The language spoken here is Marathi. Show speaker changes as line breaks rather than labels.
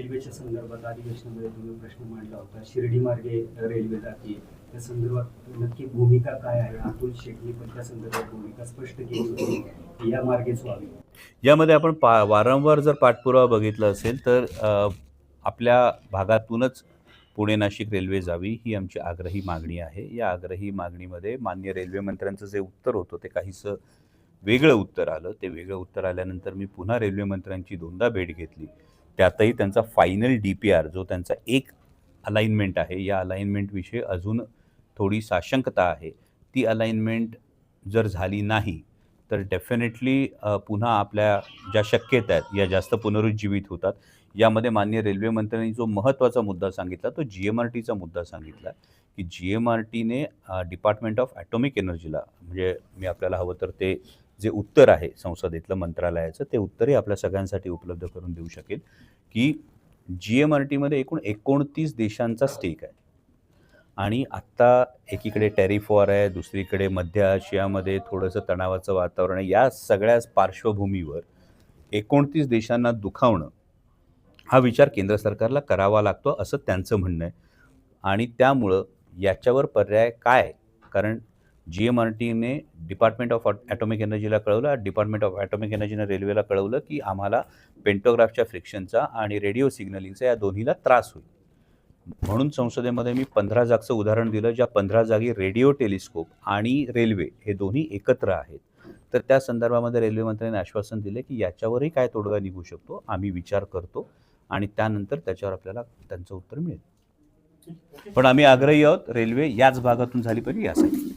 रेल्वेच्या संदर्भात अधिवेशनामध्ये तुम्ही प्रश्न मांडला होता. शिर्डी मार्गे रेल्वे जाते, त्या संदर्भात नक्की भूमिका काय आहे? अतुल शेटने पण त्या संदर्भात भूमिका स्पष्ट केली होती की या मार्गेच व्हावी.
यामध्ये आपण वारंवार जर पाठपुरावा बघितला असेल तर आपल्या भागातूनच पुणे नाशिक रेल्वे जावी ही आमची आग्रही मागणी आहे. या आग्रही मागणीमध्ये माननीय रेल्वे मंत्र्यांचं जे उत्तर होतं ते काहीसं वेगळं उत्तर आलं. ते वेगळं उत्तर आल्यानंतर मी पुन्हा रेल्वे मंत्र्यांची दोनदा भेट घेतली. त्यातही त्यांचा फायनल DPR जो त्यांचा एक अलाइनमेंट आहे, या अलाइनमेंटविषयी अजून थोडी साशंकता आहे. ती अलाइनमेंट जर झाली नाही तर डेफिनेटली पुन्हा आपल्या ज्या शक्यता आहेत या जास्त पुनरुज्जीवित होतात. यामध्ये माननीय रेल्वे मंत्र्यांनी जो महत्त्वाचा मुद्दा सांगितला तो GMRTचा मुद्दा सांगितला की GMRTने डिपार्टमेंट ऑफ ॲटॉमिक एनर्जीला, म्हणजे मी आपल्याला हवं तर ते जे उत्तर आहे संसदेतलं मंत्रालयाचं ते उत्तरही आपल्या सगळ्यांसाठी उपलब्ध करून देऊ शकेल की GMRTमध्ये एकूण 29 देशांचा स्टेक आहे. आणि आत्ता एकीकडे टॅरिफ वॉर आहे, दुसरीकडे मध्य आशियामध्ये थोडंसं तणावाचं वातावरण आहे. या सगळ्या पार्श्वभूमीवर 29 देशांना दुखावणं हा विचार केंद्र सरकारला करावा लागतो असं त्यांचं म्हणणं आहे. आणि त्यामुळं याच्यावर पर्याय काय? कारण GMRTने डिपार्टमेंट ऑफ ॲटॉमिक एनर्जीला कळवलं, डिपार्टमेंट ऑफ ॲटॉमिक एनर्जीनं रेल्वेला कळवलं की आम्हाला पेंटोग्राफच्या फ्रिक्शनचा आणि रेडिओ सिग्नलिंगचा या दोन्हीला त्रास होईल. म्हणून संसदेमध्ये मी 15 जागचं उदाहरण दिलं, ज्या 15 जागी रेडिओ टेलिस्कोप आणि रेल्वे हे दोन्ही एकत्र आहेत. तर त्या संदर्भामध्ये रेल्वे मंत्र्यांनी आश्वासन दिले की याच्यावरही काय तोडगा निघू शकतो आम्ही विचार करतो आणि त्यानंतर त्याच्यावर आपल्याला त्यांचं उत्तर मिळेल. पण आम्ही आग्रही आहोत रेल्वे याच भागातून झाली पाहिजे यासाठी.